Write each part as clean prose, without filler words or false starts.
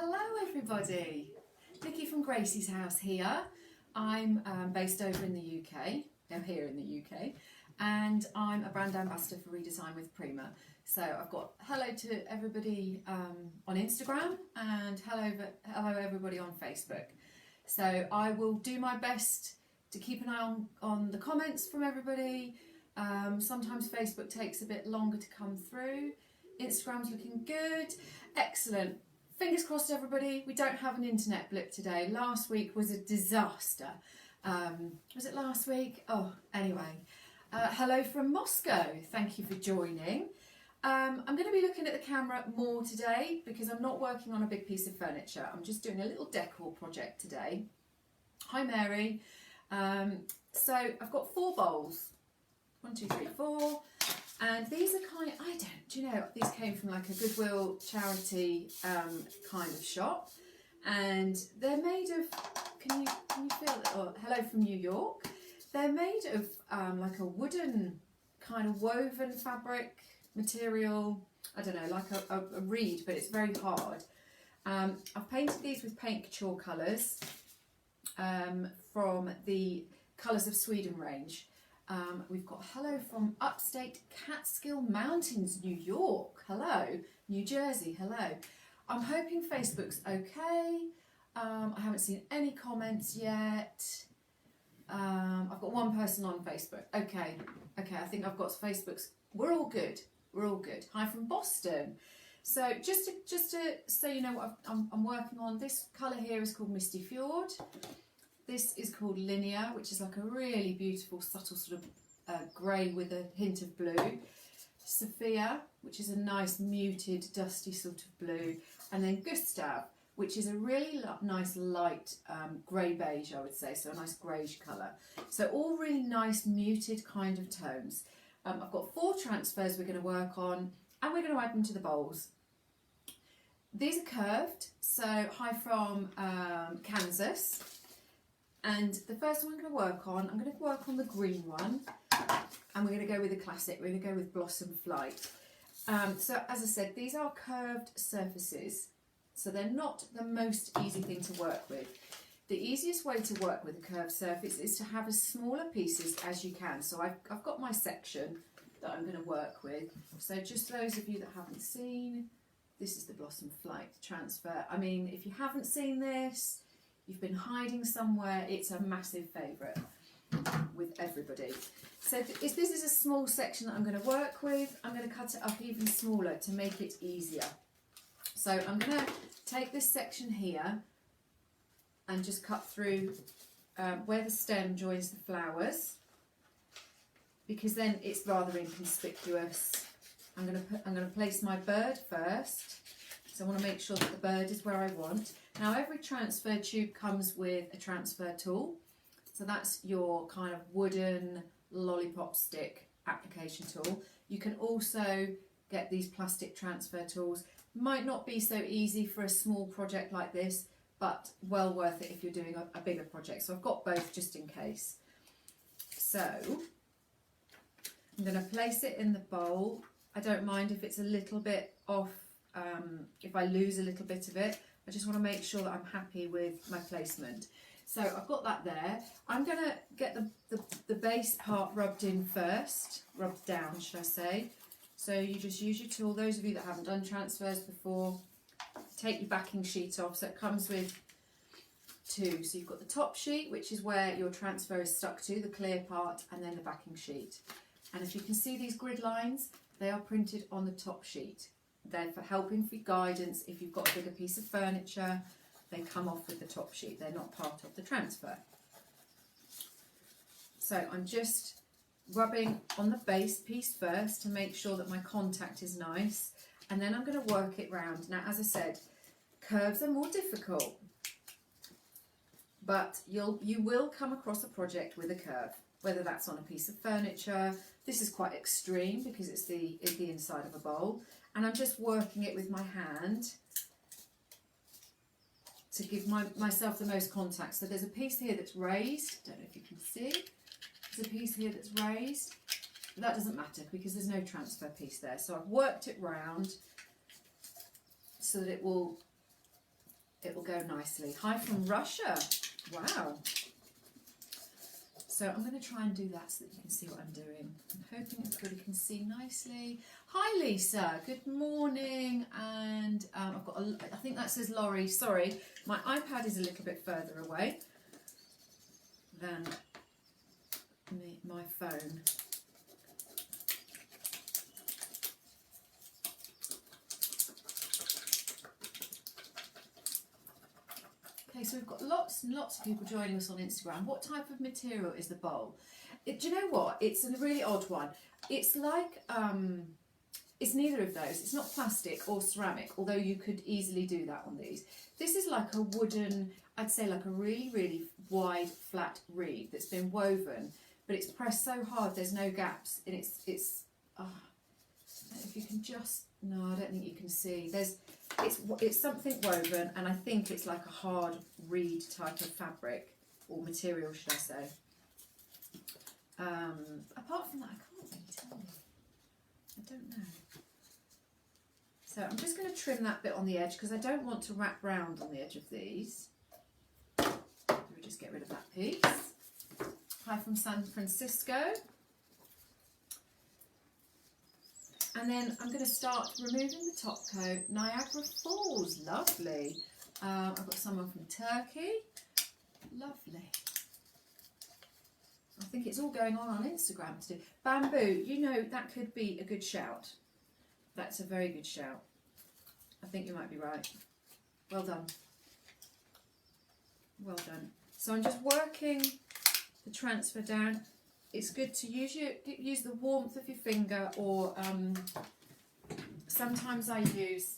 Hello everybody, Nicci from Gracie's house here. I'm based over in the UK, here in the UK, and I'm a brand ambassador for Redesign with Prima. So I've got hello to everybody on Instagram and hello everybody on Facebook. So I will do my best to keep an eye on the comments from everybody. Sometimes Facebook takes a bit longer to come through. Instagram's looking good. Excellent. Fingers crossed everybody. We don't have an internet blip today. Last week was a disaster. Was it last week? Oh, anyway. Hello from Moscow. Thank you for joining. I'm going to be looking at the camera more today because I'm not working on a big piece of furniture. I'm just doing a little decor project today. Hi Mary. So I've got 4 bowls. 1, 2, 3, 4. And these are do you know, these came from like a Goodwill charity kind of shop. And they're made of, can you feel it? Oh, hello from New York. They're made of like a wooden kind of woven fabric material. I don't know, like a reed, but it's very hard. I've painted these with paint couture colours from the Colours of Sweden range. We've got hello from upstate Catskill Mountains, New York. Hello. New Jersey. Hello. I'm hoping Facebook's okay. I haven't seen any comments yet. I've got 1 person on Facebook. Okay. I think I've got Facebook's. We're all good. We're all good. Hi from Boston. So just to so you know what I'm working on. This colour here is called Misty Fjord. This is called Linear, which is like a really beautiful, subtle sort of grey with a hint of blue. Sophia, which is a nice muted, dusty sort of blue. And then Gustav, which is a really nice light grey beige, I would say, so a nice greyish colour. So all really nice, muted kind of tones. I've got 4 transfers we're going to work on, and we're going to add them to the bowls. These are curved, so hi from Kansas. And the first one I'm going to work on, I'm going to work on the green one, and we're going to go with the classic. We're going to go with Blossom Flight. So as I said, these are curved surfaces, so they're not the most easy thing to work with. The easiest way to work with a curved surface is to have as smaller pieces as you can. So I've got my section that I'm going to work with. So just those of you that haven't seen, this is the Blossom Flight transfer. I mean, if you haven't seen this, you've been hiding somewhere. It's a massive favourite with everybody. So if this is a small section that I'm going to work with, I'm going to cut it up even smaller to make it easier. So I'm going to take this section here and just cut through where the stem joins the flowers, because then it's rather inconspicuous. I'm going to place my bird first. So I want to make sure that the bird is where I want. Now every transfer tube comes with a transfer tool. So that's your kind of wooden lollipop stick application tool. You can also get these plastic transfer tools. Might not be so easy for a small project like this, but well worth it if you're doing a bigger project. So I've got both just in case. So I'm going to place it in the bowl. I don't mind if it's a little bit off. If I lose a little bit of it, I just want to make sure that I'm happy with my placement. So I've got that there. I'm going to get the base part rubbed in first, rubbed down should I say. So you just use your tool. Those of you that haven't done transfers before, take your backing sheet off. So it comes with 2. So you've got the top sheet, which is where your transfer is stuck to, the clear part, and then the backing sheet. And if you can see these grid lines, they are printed on the top sheet. They're for helping for guidance. If you've got a bigger piece of furniture, they come off with the top sheet. They're not part of the transfer. So I'm just rubbing on the base piece first to make sure that my contact is nice, and then I'm going to work it round. Now, as I said, curves are more difficult, but you will come across a project with a curve, whether that's on a piece of furniture. This is quite extreme because it's the inside of a bowl. And I'm just working it with my hand to give myself the most contact. So there's a piece here that's raised. Don't know if you can see. There's a piece here that's raised. But that doesn't matter because there's no transfer piece there. So I've worked it round so that it will it will go nicely. Hi from Russia. Wow. So I'm going to try and do that so that you can see what I'm doing. I'm hoping everybody can see nicely. Hi Lisa, good morning. And I've got I think that says Laurie. Sorry, my iPad is a little bit further away than my phone. Okay, so we've got lots and lots of people joining us on Instagram. What type of material is the bowl? Do you know what? It's a really odd one. It's like, it's neither of those. It's not plastic or ceramic, although you could easily do that on these. This is like a wooden, I'd say like a really, really wide, flat reed that's been woven, but it's pressed so hard there's no gaps, and it's if you can just, no, I don't think you can see. It's something woven, and I think it's like a hard reed type of fabric or material, should I say. Apart from that, I can't really tell you. I don't know. So I'm just going to trim that bit on the edge because I don't want to wrap round on the edge of these. We just get rid of that piece. Hi from San Francisco. And then I'm going to start removing the top coat. Niagara Falls, lovely. I've got someone from Turkey, lovely. I think it's all going on Instagram today. Bamboo, you know, that could be a good shout. That's a very good shout. I think you might be right. Well done. Well done. So I'm just working the transfer down. It's good to use the warmth of your finger, or sometimes I use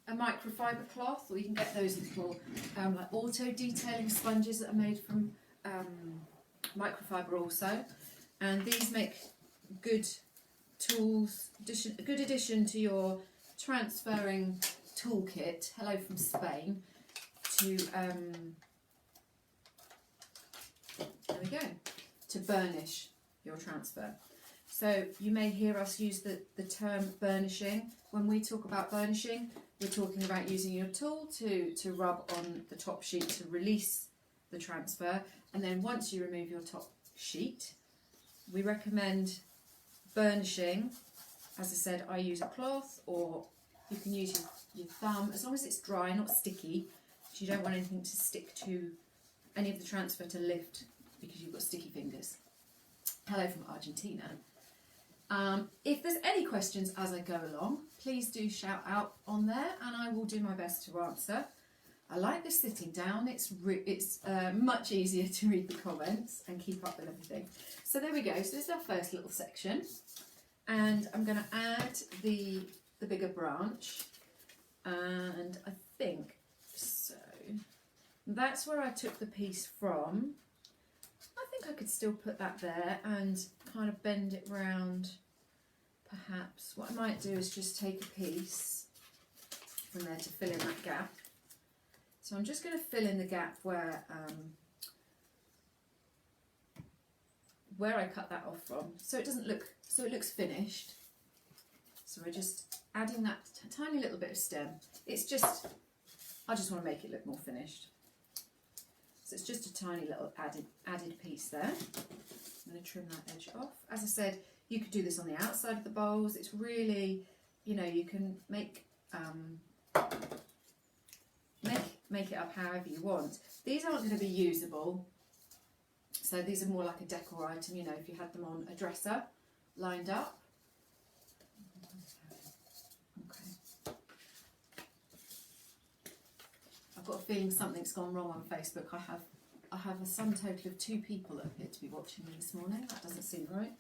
a microfiber cloth, or you can get those little like auto detailing sponges that are made from microfiber also, and these make good tools, a good addition to your transferring toolkit. Hello from Spain. To there we go, to burnish your transfer. So you may hear us use the term burnishing. When we talk about burnishing, we're talking about using your tool to rub on the top sheet to release the transfer, and then once you remove your top sheet, we recommend burnishing. As I said, I use a cloth, or you can use your thumb, as long as it's dry, not sticky, because you don't want anything to stick to any of the transfer to lift because you've got sticky fingers. Hello from Argentina. If there's any questions as I go along, please do shout out on there and I will do my best to answer. I like this sitting down, it's much easier to read the comments and keep up with everything. So there we go, so this is our first little section, and I'm going to add the bigger branch, and I think, so that's where I took the piece from. I think I could still put that there and kind of bend it round. Perhaps what I might do is just take a piece from there to fill in that gap. So I'm just going to fill in the gap where I cut that off from, so it doesn't look, so it looks finished. So we're just adding that tiny little bit of stem. It's just, I just want to make it look more finished. So it's just a tiny little added piece there. I'm going to trim that edge off. As I said, you could do this on the outside of the bowls. It's really, you know, you can make it up however you want. These aren't going to be usable, so these are more like a decor item, you know, if you had them on a dresser lined up. Okay. I've got a feeling something's gone wrong on Facebook. I have a sum total of 2 people that appear to be watching me this morning. That doesn't seem right.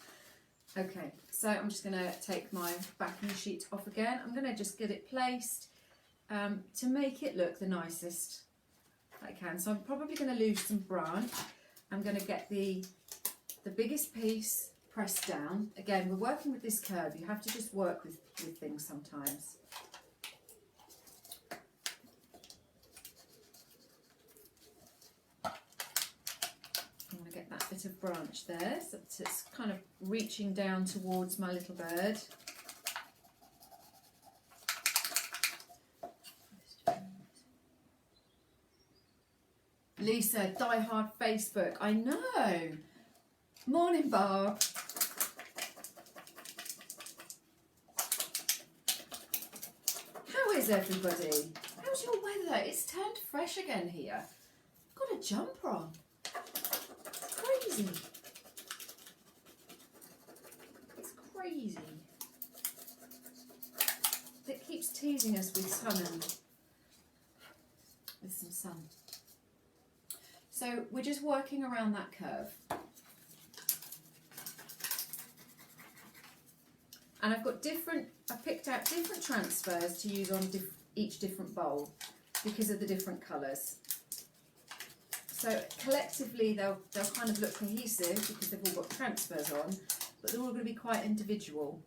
Okay, so I'm just going to take my backing sheet off again. I'm going to just get it placed to make it look the nicest I can. So I'm probably going to lose some branch. I'm going to get the biggest piece pressed down. Again, we're working with this curve. You have to just work with things sometimes. I'm going to get that bit of branch there, so it's kind of reaching down towards my little bird. Lisa, diehard Facebook. I know. Morning, Barb. How is everybody? How's your weather? It's turned fresh again here. I've got a jumper on. It's crazy. It's crazy. It keeps teasing us with sun and with some sun. So we're just working around that curve. And I've picked out different transfers to use on each different bowl because of the different colours. So collectively they'll kind of look cohesive because they've all got transfers on, but they're all going to be quite individual.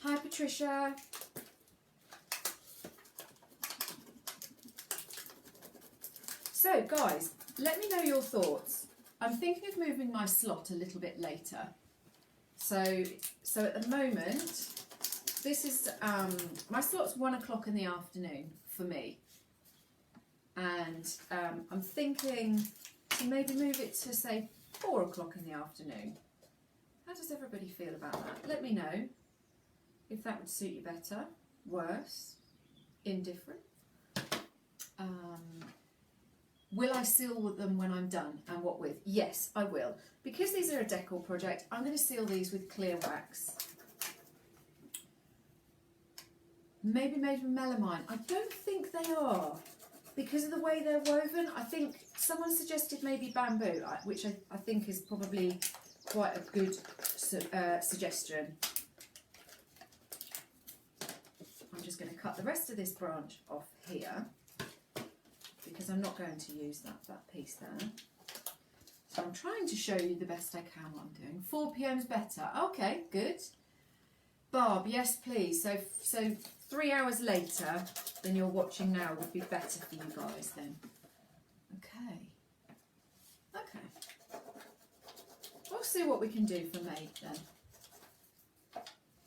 Hi Patricia. So guys, let me know your thoughts. I'm thinking of moving my slot a little bit later. So at the moment, this is, my slot's 1 o'clock in the afternoon for me. And I'm thinking to maybe move it to say 4 o'clock in the afternoon. How does everybody feel about that? Let me know if that would suit you better, worse, indifferent. Will I seal them when I'm done, and what with? Yes, I will. Because these are a decor project, I'm going to seal these with clear wax. Maybe made from melamine. I don't think they are. Because of the way they're woven, I think someone suggested maybe bamboo, which I think is probably quite a good suggestion. I'm just going to cut the rest of this branch off here, because I'm not going to use that piece there. So I'm trying to show you the best I can what I'm doing. 4 p.m. is better. Okay, good. Barb, yes please. So 3 hours later than you're watching now would be better for you guys then. Okay. Okay. We'll see what we can do for May then.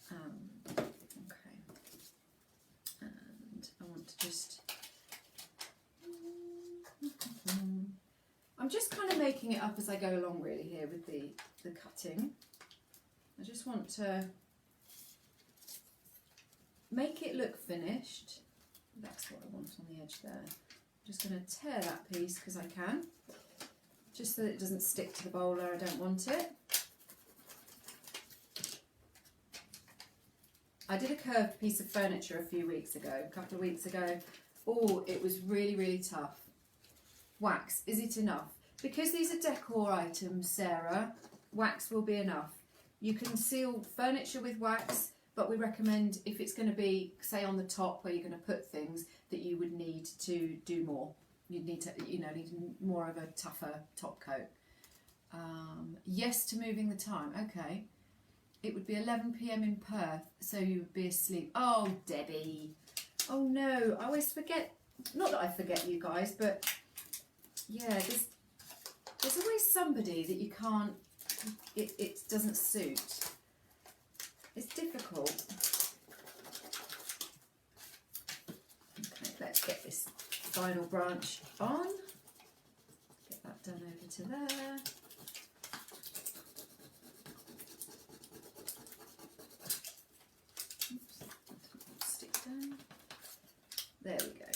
Okay. And I want to just... I'm just kind of making it up as I go along really here with the cutting. I just want to make it look finished. That's what I want on the edge there. I'm just going to tear that piece because I can, just so that it doesn't stick to the bowler. I don't want it. I did a curved piece of furniture a couple of weeks ago. Oh, it was really, really tough. Wax, is it enough? Because these are decor items, Sarah, wax will be enough. You can seal furniture with wax, but we recommend if it's going to be, say, on the top where you're going to put things, that you would need to do more. You'd need to, need more of a tougher top coat. Yes to moving the time. Okay. It would be 11 p.m. in Perth, so you would be asleep. Oh, Debbie. Oh no, I always forget. Not that I forget you guys, but yeah, there's always somebody that you can't, it doesn't suit. It's difficult. Okay, let's get this final branch on. Get that done over to there. Oops, stick down. There we go.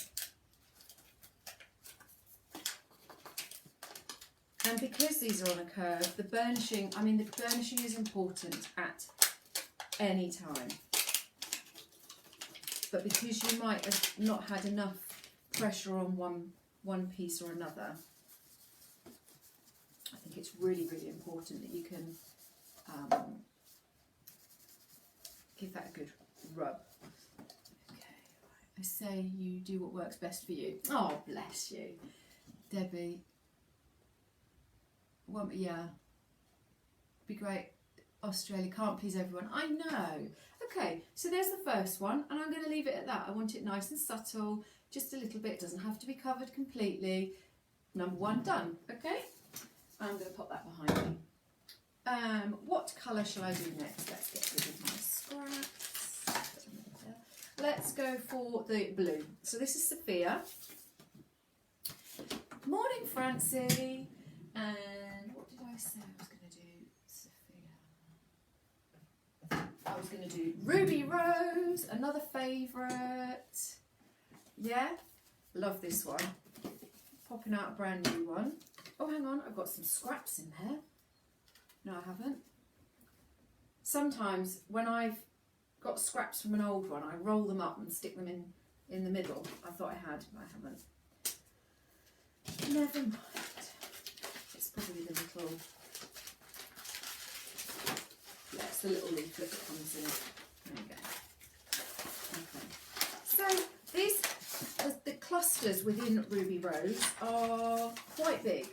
And because these are on a curve, the burnishing is important at any time. But because you might have not had enough pressure on one piece or another, I think it's really, really important that you can give that a good rub. Okay, I say you do what works best for you. Oh, bless you, Debbie. Well, yeah, be great. Australia can't please everyone. I know. Okay, so there's the first one, and I'm going to leave it at that. I want it nice and subtle, just a little bit. It doesn't have to be covered completely. Number one done. Okay, I'm going to pop that behind me. What colour shall I do next? Let's get rid of my scraps. let's go for the blue. So this is Sophia. Morning, Francie. And what did I say I was going to do? Sophia. I was going to do Ruby Rose, another favourite. Yeah, love this one. Popping out a brand new one. Oh, hang on, I've got some scraps in there. No, I haven't. Sometimes when I've got scraps from an old one, I roll them up and stick them in the middle. I thought I had, but I haven't. Never mind. It's probably the little, yeah, it's the little leaflet that comes in it. There you go. Okay. So these, the clusters within Ruby Rose are quite big.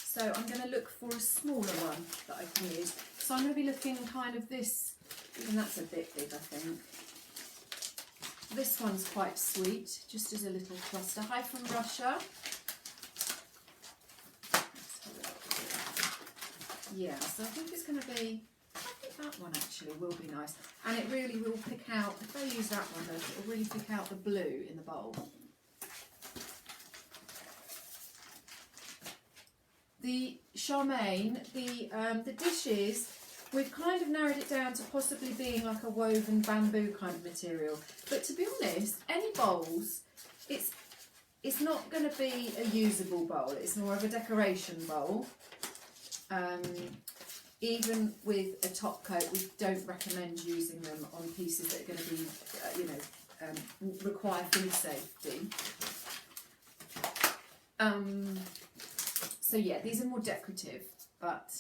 So I'm going to look for a smaller one that I can use. So I'm going to be looking kind of this, even that's a bit big, I think. This one's quite sweet, just as a little cluster. Hi from Russia. Yeah, so I think it's going to be, I think that one actually will be nice. And it really will pick out, if I use that one, it will really pick out the blue in the bowl. The Charmaine, the dishes, we've kind of narrowed it down to possibly being like a woven bamboo kind of material. But to be honest, any bowls, it's not going to be a usable bowl. It's more of a decoration bowl. Even with a top coat, we don't recommend using them on pieces that are going to be, require food safety. So yeah, these are more decorative, but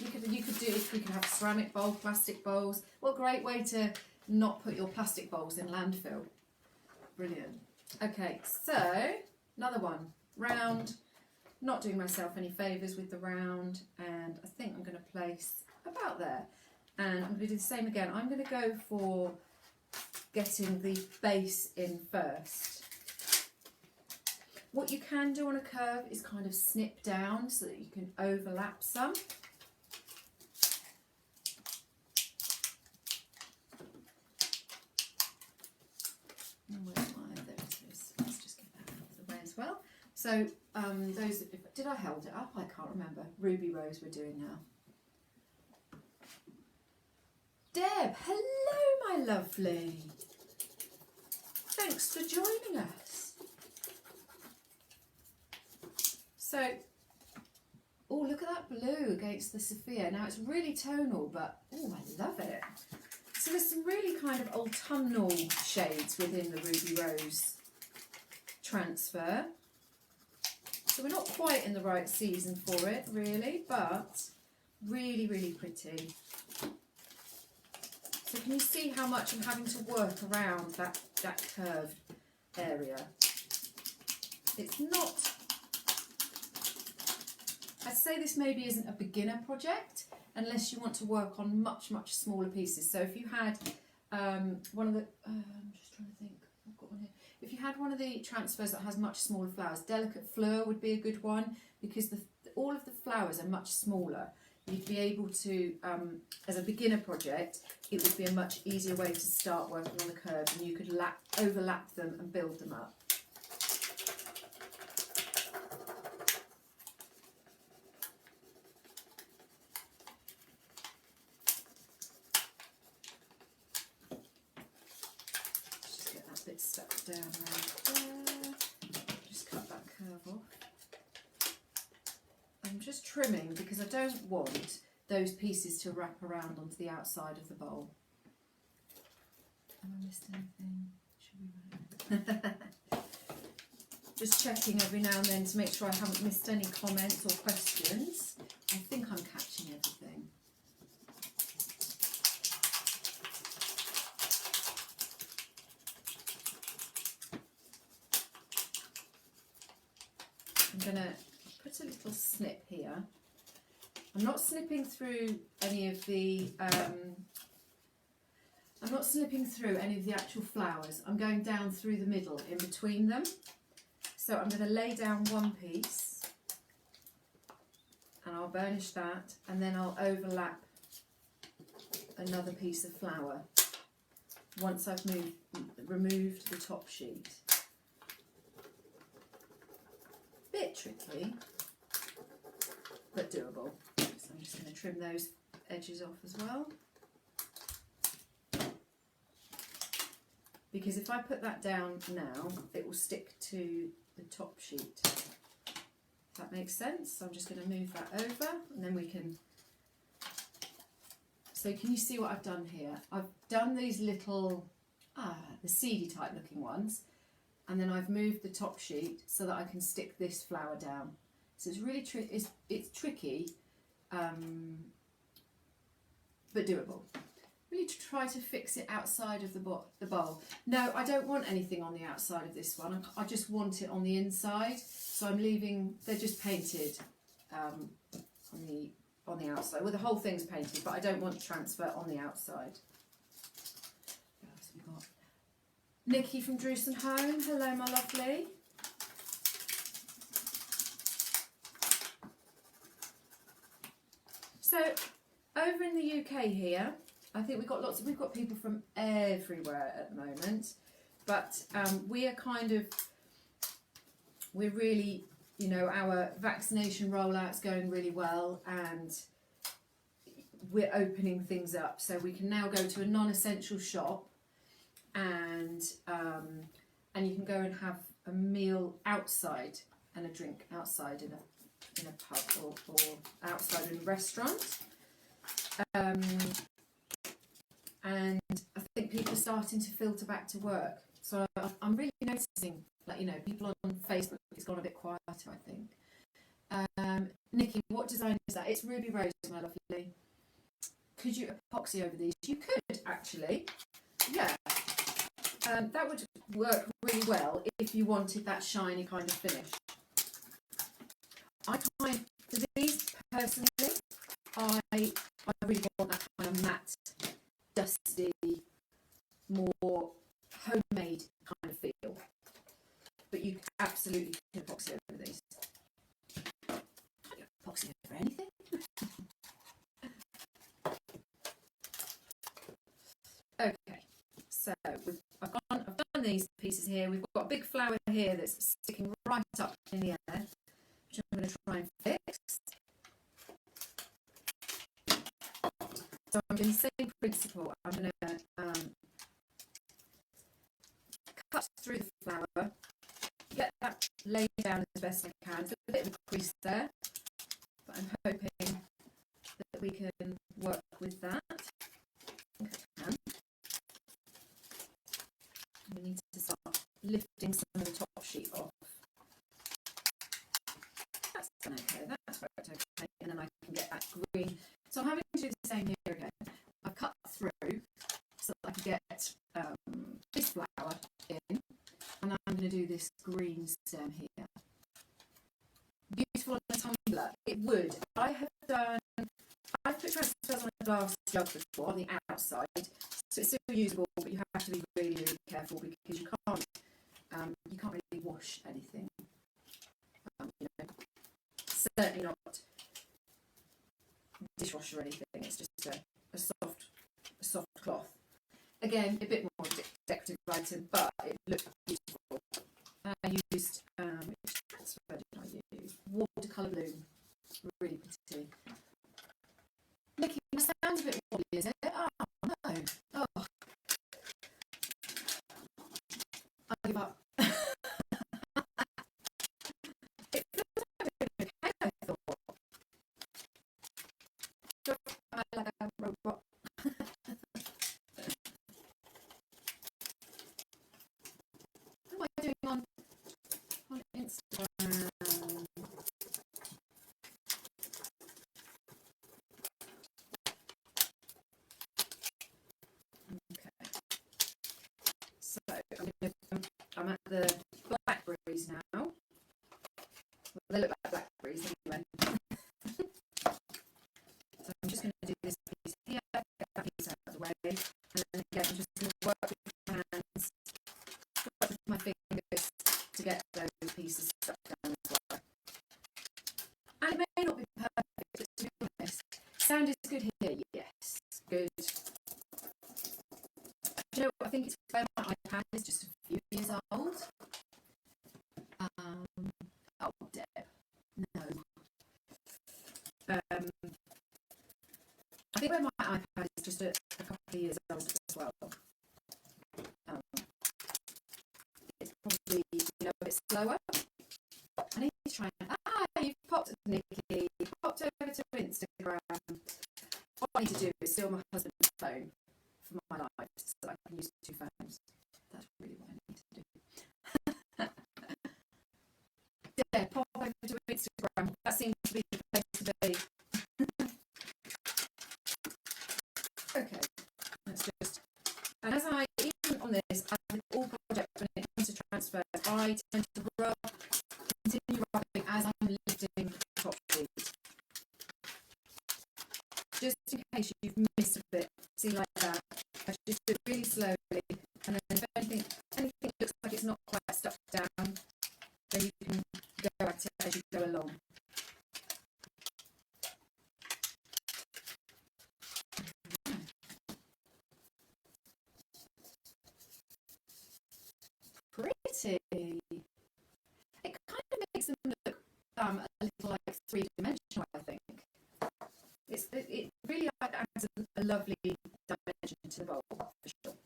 you could have ceramic bowl, plastic bowls. What a great way to not put your plastic bowls in landfill. Brilliant. Okay, so another one, round. Not doing myself any favours with the round, and I think I'm going to place about there. And I'm going to do the same again. I'm going to go for getting the base in first. What you can do on a curve is kind of snip down so that you can overlap some. There it is. Let's just get that out of the way as well. So did I hold it up? I can't remember. Ruby Rose we're doing now. Deb, hello my lovely. Thanks for joining us. So, oh, look at that blue against the Sophia. Now it's really tonal, but oh, I love it. So there's some really kind of autumnal shades within the Ruby Rose transfer. So we're not quite in the right season for it, really, but really, really pretty. So can you see how much I'm having to work around that curved area? It's not... I'd say this maybe isn't a beginner project unless you want to work on much, much smaller pieces. So if you had one of the, I'm just trying to think, I've got one here. If you had one of the transfers that has much smaller flowers, Delicate Fleur would be a good one because all of the flowers are much smaller. You'd be able to, as a beginner project, it would be a much easier way to start working on the curve, and you could overlap them and build them up. Stuck down right there. Just cut that curve off. I'm just trimming because I don't want those pieces to wrap around onto the outside of the bowl. Have I missed anything? Just checking every now and then to make sure I haven't missed any comments or questions. I think I'm catching everything. I'm going to put a little snip here. I'm not snipping through any of the actual flowers. I'm going down through the middle in between them. So I'm going to lay down one piece and I'll burnish that, and then I'll overlap another piece of flour once I've removed the top sheet. Bit tricky, but doable. So I'm just going to trim those edges off as well. Because if I put that down now, it will stick to the top sheet. If that makes sense. So I'm just going to move that over, and then we can... So can you see what I've done here? I've done these little, the seedy type looking ones, and then I've moved the top sheet so that I can stick this flower down. So it's really it's tricky, but doable. Really try to fix it outside of the bowl. No, I don't want anything on the outside of this one. I just want it on the inside. So I'm leaving, they're just painted on the outside. Well, the whole thing's painted, but I don't want transfer on the outside. What else have we got? Nicci from Drewson Home. Hello, my lovely. So, over in the UK here, I think we've got people from everywhere at the moment, but we're really, you know, our vaccination rollout's going really well, and we're opening things up, so we can now go to a non-essential shop, and you can go and have a meal outside and a drink outside in a pub or outside in a restaurant. And I think people are starting to filter back to work. So I'm really noticing, like, you know, people on Facebook, it's gone a bit quieter, I think. Nicci, what design is that? It's Ruby Rose, my lovely. Could you epoxy over these? You could, actually. Yeah. That would work really well if you wanted that shiny kind of finish. For these, personally, I really want that kind of matte, dusty, more homemade kind of feel. But you absolutely can epoxy over these. Can't you epoxy over anything? Okay, so I've done these pieces here. We've got a big flower here that's sticking right up in the air, which I'm going to try and fix. So I'm doing the same principle. I'm going to cut through the flower, get that laid down as best I can. There's a bit of a crease there, but I'm hoping that we can work with that. I think I can. We need to start lifting some of the top sheet off. That's done okay, that's worked okay, and then I can get that green. So I'm having to do the same here again. I've cut through so that I can get this flower in, and I'm going to do this green stem here. Beautiful on a tumbler. It would. I've put transfers on a glass jug before on the outside, so it's still usable, but you have to be really, really careful because you can't really wash anything. You know, certainly not dishwasher or anything. It's just a soft cloth. Again, a bit more decorative item, but it looked beautiful. I used which transfer did I use? Watercolour bloom, really pretty. Nicci, my sound's a bit wobbly, is it? Oh no! Oh, I give up. It feels okay, I thought. Like a robot. What am I doing on Instagram? Okay. So I'm at the blackberries now. Well, they look like blackberries anyway. So I'm just going to do this piece here, get that piece out of the way, and then again I'm just going to work with my hands, work with my fingers to get those pieces stuck down as well. And it may not be perfect, but to be honest, sound is good here, yes, good. Oh, Deb, no. I think where my iPad is just a couple of years old as well. It's probably, a bit slower. I need to try and... you've popped, Nicci. You've popped over to Instagram. What I need to do is steal my husband's phone for my life so that I can use 2 phones. That's really what I need to do. Yeah, pop over to Instagram. That seems to be the place to be. Okay, let's just... And as I, even on this, as with all projects when it comes to transfers, I tend to continue rubbing as I'm lifting the top sheet. Just in case you've missed a bit, see like that, I just do it really slowly, and then if anything looks like it's not quite stuck down, then you can go at it as you go along. Pretty. It kind of makes them look a little like 3-dimensional, I think. It really adds a lovely dimension to the bowl, for sure.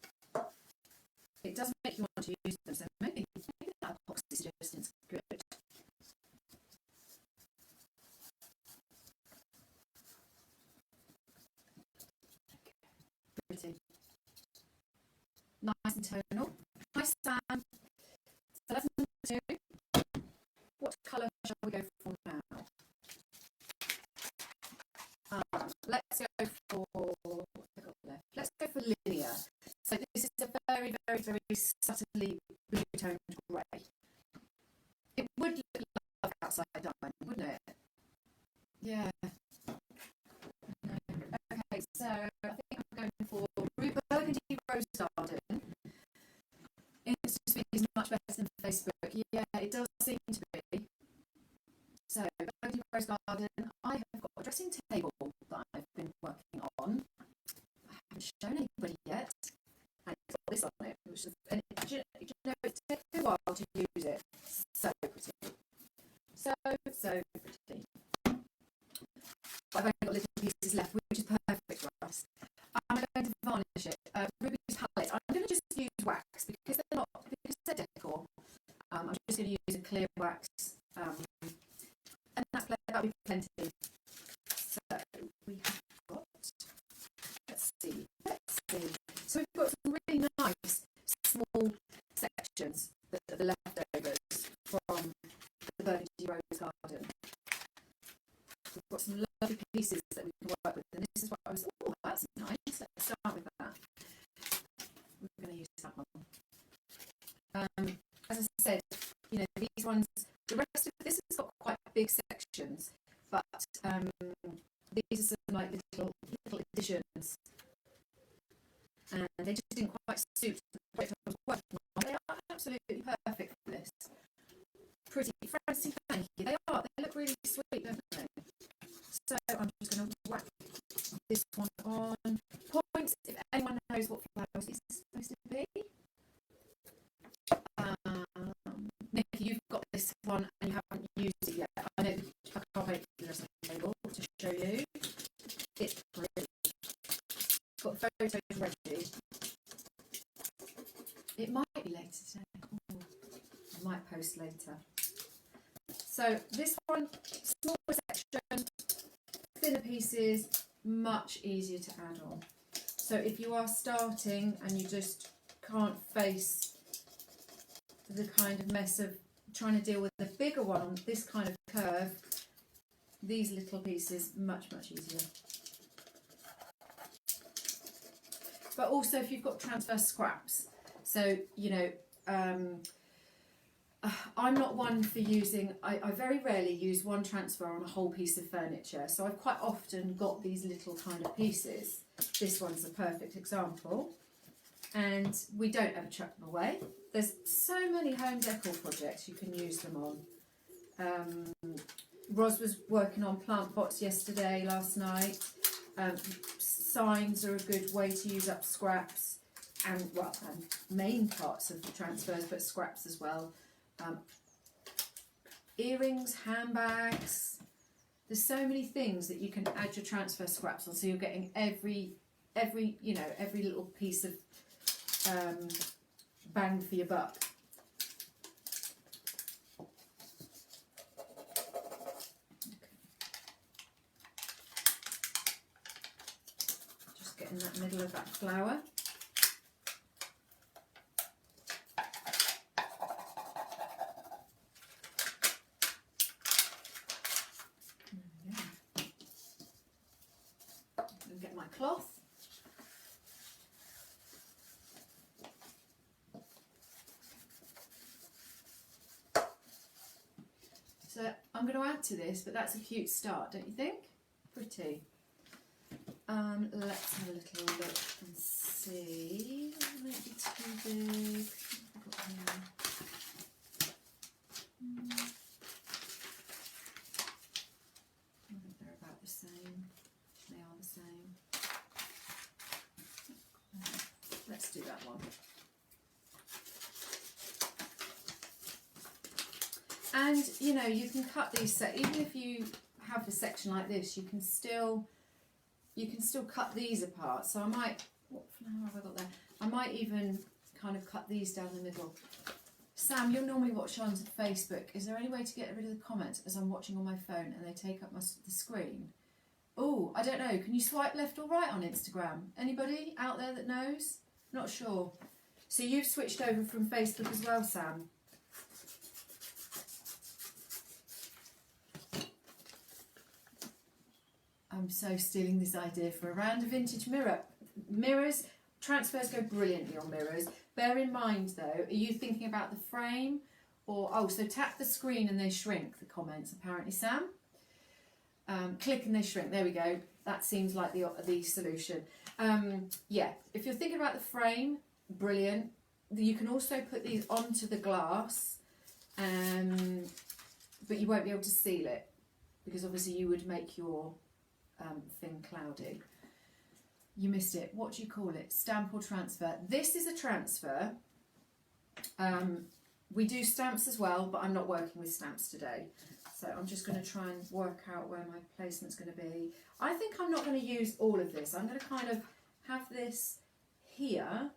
It does make you want to use them, so maybe that epoxy suggestion is good. Pretty. Nice and tonal. Nice, Sam. So that's number 2. What colour shall we go for now? Let's go for linear. So this is a very, very, very subtly blue toned grey. It would look like outside down, wouldn't it? Yeah. Okay, so I think I'm going for Burgundy Rose Garden. Instagram is much better than Facebook. Yeah, it does seem to be. So Burgundy Rose Garden. I have got a dressing table that I've been working on. I haven't shown anybody yet, and it's got this on it, which is, and it takes a while to use it. So pretty, so pretty. But I've only got little pieces left, which is perfect for us. I'm going to varnish it. Ruby's palette. I'm going to just use wax because they're decor. I'm just going to use a clear wax, and that'll be plenty. So we have got, let's see. So we've got some really nice small sections that are the leftovers from the Burgundy Rose Garden. We've got some lovely pieces that we can work with, and this is what I was, oh, that's nice. Let's start with that. We're going to use that one. As I said, these ones, the rest of this has got quite big sections, but these are some like little additions, and they just didn't quite suit the project I was working on. They are absolutely perfect for this. Pretty fancy, thank you. They look really sweet, don't they? So I'm just going to whack this one on. Points, if anyone knows what flowers this is supposed to be. Nicci, you've got this one and you haven't used it yet. I know I can't wait for the dressing table to show you. It's pretty. Got photos ready. It might be later today. Ooh, I might post later. So this one, smaller section, thinner pieces, much easier to add on. So if you are starting and you just can't face the kind of mess of trying to deal with the bigger one on this kind of curve, these little pieces, much easier. But also if you've got transfer scraps, so I'm not one for using, I very rarely use one transfer on a whole piece of furniture, so I've quite often got these little kind of pieces. This one's a perfect example, and we don't ever chuck them away. There's so many home decor projects you can use them on. Ros was working on plant pots last night. Signs are a good way to use up scraps, and main parts of the transfers, but scraps as well. earrings, handbags. There's so many things that you can add your transfer scraps on, so you're getting every you know, every little piece of bang for your buck. Just get in that middle of that flower. Get my cloth. So I'm going to add to this, but that's a cute start, don't you think? Pretty. Let's have a little look and see. Might be too big. I think they're about the same. They are the same. Let's do that one. And you know, you can cut these, even if you have a section like this, you can still cut these apart. So I might, what flower have I got there? I might even kind of cut these down the middle. Sam, you'll normally watch on Facebook. Is there any way to get rid of the comments as I'm watching on my phone and they take up the screen? Oh, I don't know. Can you swipe left or right on Instagram? Anybody out there that knows? Not sure. So you've switched over from Facebook as well, Sam? I'm so stealing this idea for a round of vintage mirrors. Transfers go brilliantly on mirrors. Bear in mind though, are you thinking about the frame or, oh, so tap the screen and they shrink, the comments apparently, Sam. Click and they shrink, there we go. That seems like the solution. Yeah, if you're thinking about the frame, brilliant. You can also put these onto the glass, but you won't be able to seal it because obviously you would make your thing cloudy. You missed it. What do you call it? Stamp or transfer? This is a transfer. We do stamps as well, but I'm not working with stamps today. So I'm just going to try and work out where my placement's going to be. I think I'm not going to use all of this. I'm going to kind of have this here,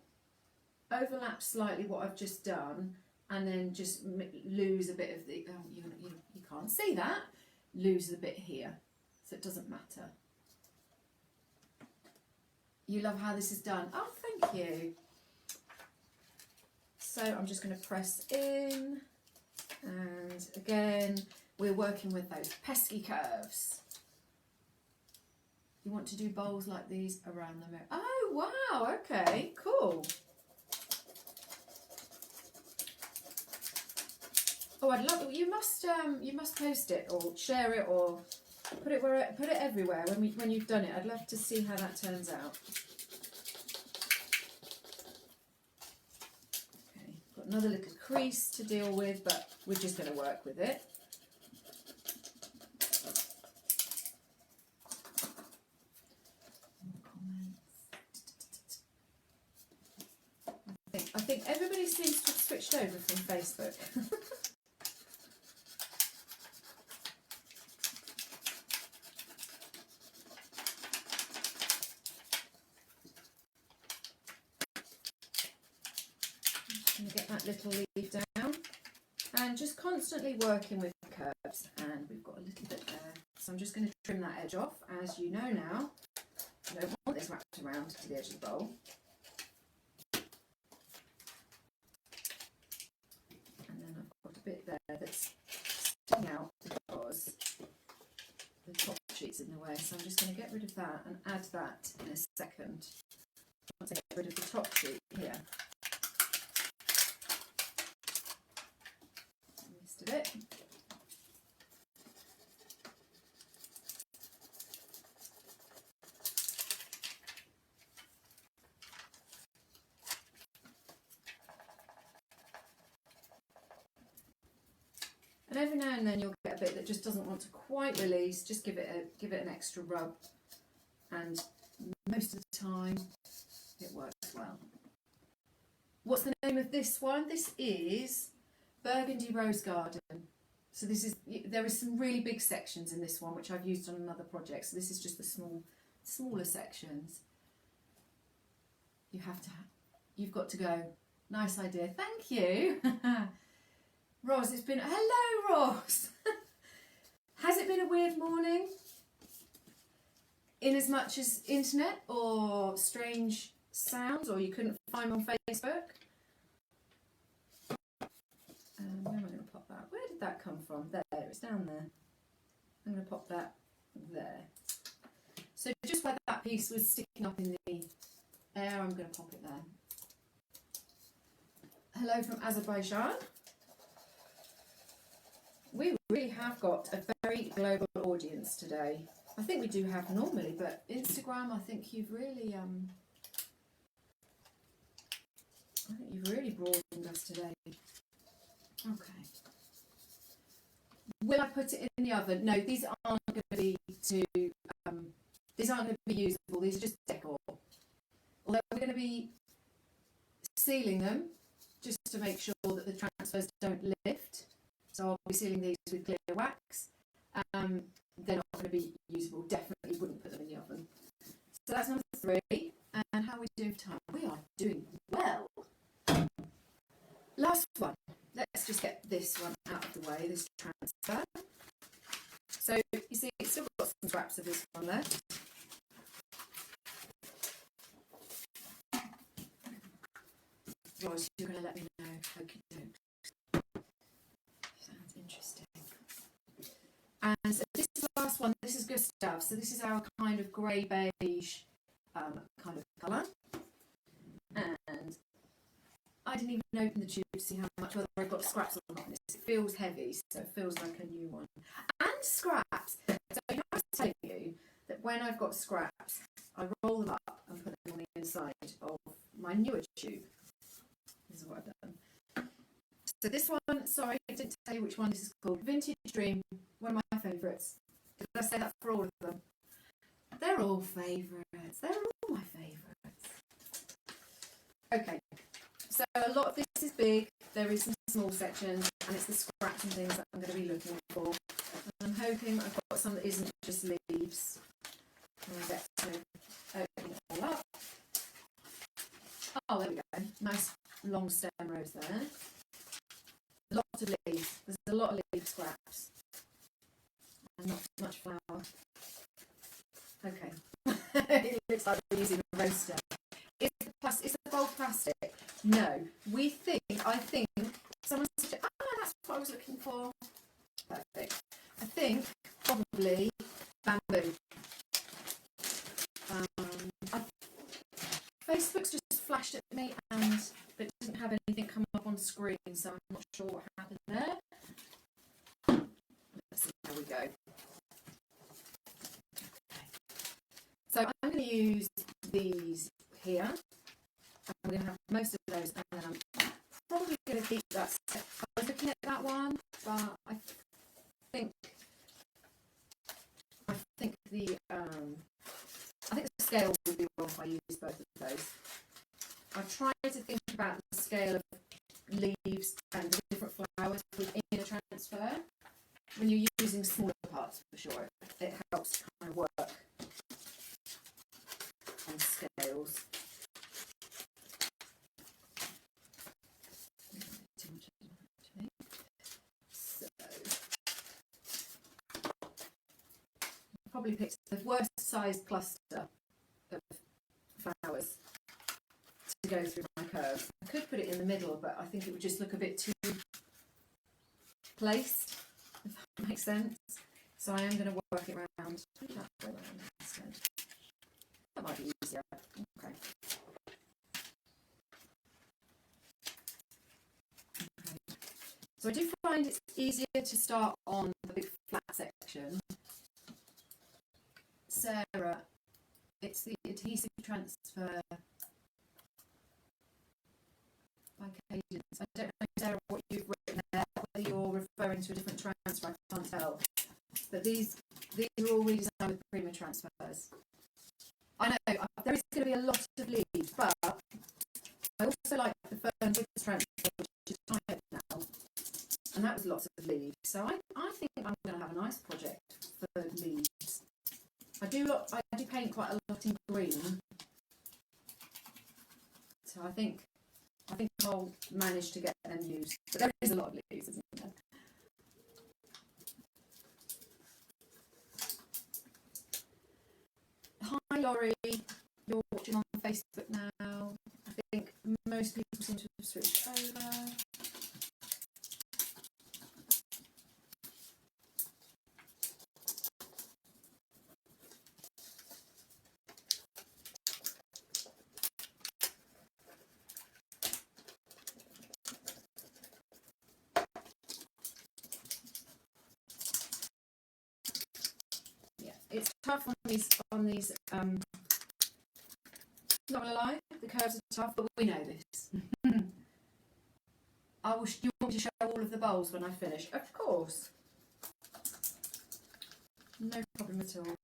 overlap slightly what I've just done, and then just lose a bit of the, you can't see that, lose a bit here. So it doesn't matter. You love how this is done. Oh, thank you. So I'm just going to press in, and again we're working with those pesky curves. You want to do bowls like these around the mirror. Oh wow, okay, cool. Oh, I'd love it. You must post it or share it or put it everywhere when you've done it. I'd love to see how that turns out. Okay, got another little crease to deal with, but we're just going to work with it. I think everybody seems to have switched over from Facebook. I'm just going to get that little leaf down and just constantly working with curves, and we've got a little bit there, so I'm just going to trim that edge off. As you know now, I don't want this wrapped around to the edge of the bowl. And then I've got a bit there that's sticking out because the top sheet's in the way, so I'm just going to get rid of that and add that in a second. Once I get rid of the top sheet here. Missed a bit. And every now and then you'll get a bit that just doesn't want to quite release. Just give it an extra rub, and most of the time it works well. What's the name of this one? This is Burgundy Rose Garden. So this is, there is some really big sections in this one which I've used on another project. So this is just the smaller sections. You've got to go. Nice idea. Thank you. Ross, it's been, hello Ross. Has it been a weird morning? In as much as internet or strange sounds, or you couldn't find me on Facebook? Where am I going to pop that? Where did that come from? There, it's down there. I'm going to pop that there. So just where that piece was sticking up in the air, I'm going to pop it there. Hello from Azerbaijan. We really have got a very global audience today. I think we do have normally, but Instagram, I think you've really, broadened us today. Okay. Will I put it in the oven? No, these aren't going to be these aren't going to be usable. These are just decor. Although we're going to be sealing them just to make sure that the transfers don't lift. So I'll be sealing these with clear wax. They're not going to be usable. Definitely wouldn't put them in the oven. So that's number 3. And how are we doing for time? We are doing well. Last one. Let's just get this one out of the way, this transfer. So you see, it's still got some scraps of this one there. Ross, you're going to let me know. Okie doke. Sounds interesting. And so this is the last one. This is Gustav. So this is our kind of grey beige kind of colour. And I didn't even open the tube to see how much, whether I've got scraps or not in this. It feels heavy, so it feels like a new one. And scraps. So I was telling you that when I've got scraps, I roll them up and put them on the inside of my newer tube. This is what I've done. So this one, sorry, I didn't tell you which one this is called. Vintage Dream, one of my favourites. Did I say that for all of them? They're all favourites. They're all my favourites. Okay, so a lot of this is big. There is some small sections, and it's the scraps and things that I'm going to be looking for. And I'm hoping I've got some that isn't just leaves. And I get to open it all up. Oh, there we go. Nice long stem rows there. Lots of leaves. There's a lot of leaf scraps. And not much flour. Okay. It looks like we're using a roaster. Is the bowl plastic? No. I think, someone said, that's what I was looking for. Perfect. I think probably bamboo. Facebook's just flashed at me and it doesn't have anything come up on screen, so I'm not sure what happened there. Let's see how we go. Okay. So I'm going to use these here. I'm going to have most of those, and then I'm probably going to keep that set. I was looking at that one, but I think the scale would be wrong if I use both of those. I try to think about the scale of leaves and the different flowers within a transfer. When you're using smaller parts, for sure, it helps to kind of work on scales. Too much, actually. So, I probably picked the worst sized cluster of flowers to go through my curve. I could put it in the middle, but I think it would just look a bit too placed, if that makes sense. So I am going to work it around. Instead. That might be easier. Okay. So I do find it's easier to start on the big flat section. Sarah, it's the adhesive transfer by Cadence. I don't know, Sarah, what you've written there, whether you're referring to a different transfer, I can't tell. But these are all redesigned with Prima transfers. I know there is going to be a lot of leaves, but I also like the fern with transfer, which is tight now. and that was lots of leaves. So I think I'm going to have a nice project for leaves. I do paint quite a lot in green, so I think I'll manage to get them used. But there is a lot of leaves, isn't there? Hi Laurie, you're watching on Facebook now. I think most people seem to have switched over. It's tough on these not gonna lie, the curves are tough, but we know this. You want me to show all of the bowls when I finish? Of course. No problem at all.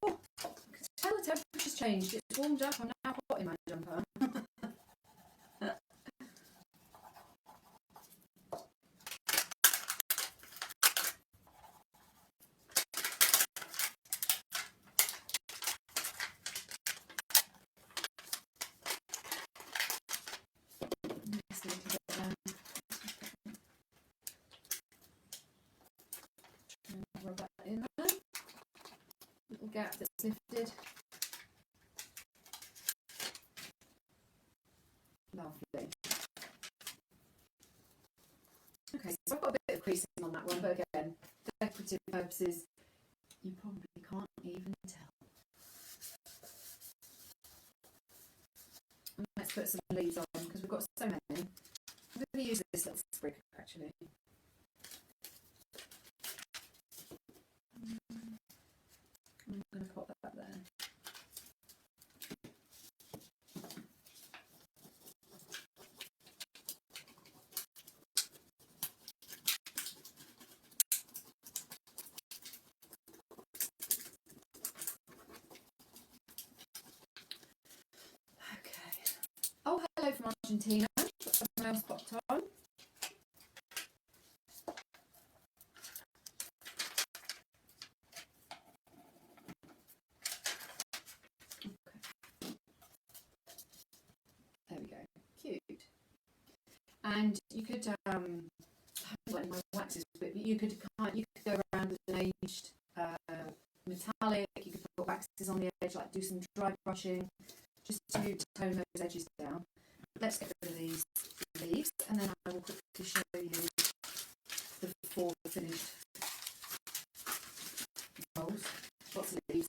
Oh, I can tell the temperature's changed. It's warmed up. I'm now hot in my jumper. Rub that in there. Little gap that's lifted. Lovely. Okay, so I've got a bit of creasing on that one, but again, for decorative purposes, you probably can't even tell. And let's put some leaves on because we've got so many. I'm going to use this little sprig actually. I'm going to pop that there. Okay. Oh, hello from Argentina. Got someone else popped on. There we go, cute. And you could, I haven't got any of my waxes, but you could go around with an aged metallic. You could put waxes on the edge, like do some dry brushing, just to tone those edges down. Let's get rid of these leaves, and then I will quickly show you the 4 finished bowls. Lots of leaves.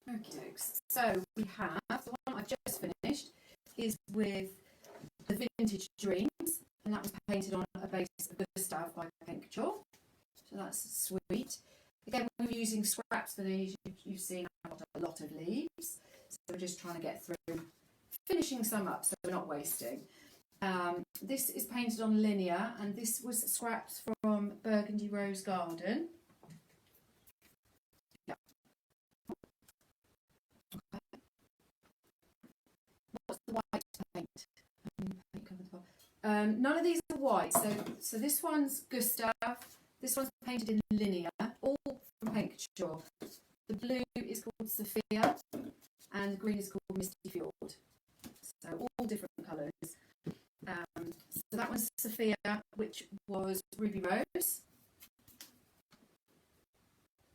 Okay, so we have the one I've just finished is with the Vintage Dreams, and that was painted on a base of Gustav by Pink Chalk. So that's sweet. Again, we're using scraps for these. You've seen I've got a lot of leaves, so we're just trying to get through, finishing some up so we're not wasting. This is painted on linear, and this was scraps from Burgundy Rose Garden. What's the white paint? None of these are white, so this one's Gustav, this one's painted in linear, all from Pink Chalk. The blue is called Sophia, and the green is called Misty Fjord. So all different colours. So that one's Sophia, which was Ruby Rose.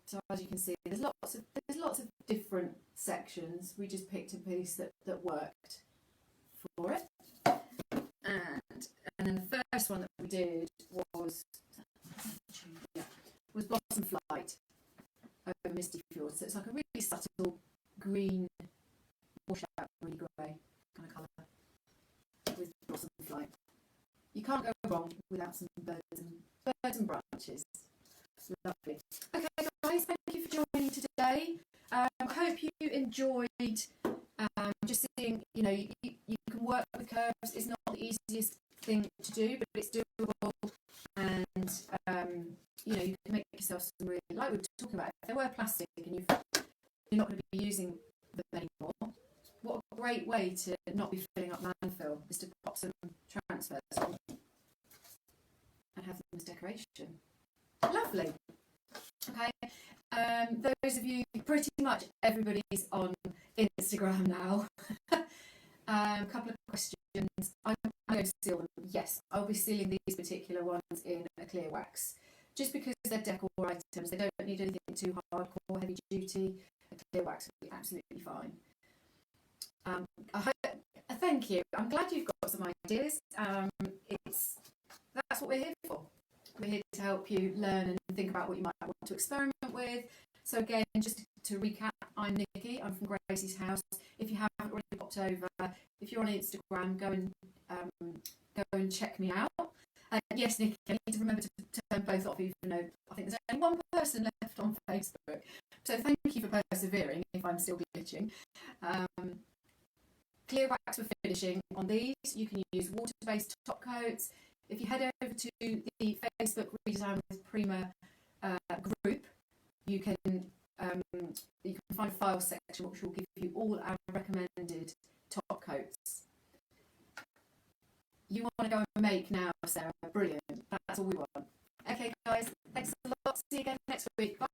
So as you can see, there's lots of different sections. We just picked a piece that worked for it. And then the first one that we did was Blossom Flight over Misty Fjord. So it's like a really subtle green, washed out really grey kind of colour with Blossom Flight. You can't go wrong without some birds and branches. Lovely. Okay guys, thank you for joining today. I hope you enjoyed Just seeing, you know, you can work with curves. It's not the easiest thing to do, but it's doable. And you know, you can make yourself some really, like we were talking about, if they were plastic and you're not going to be using them anymore, what a great way to not be filling up landfill is to pop some transfers on and have them as decoration. Lovely. Okay, those of you, pretty much everybody's on Instagram now. A couple of questions. I'm going to seal them. Yes, I'll be sealing these particular ones in a clear wax. Just because they're decor items, they don't need anything too hardcore, heavy duty. A clear wax will be absolutely fine. Thank you. I'm glad you've got some ideas. That's what we're here for. We're here to help you learn and think about what you might want to experiment with. So again, just to recap, I'm Nicci. I'm from Gracie's house. If you haven't already popped over, if you're on Instagram, go and check me out. Yes, Nicci, I need to remember to turn both off, even though I think there's only one person left on Facebook. So thank you for persevering if I'm still glitching. Clear wax for finishing on these. You can use water-based top coats. If you head over to the Facebook Redesign with Prima group, you can find a file section which will give you all our recommended top coats. You want to go and make now, Sarah? Brilliant. That's all we want. Okay, guys. Thanks a lot. See you again next week. Bye.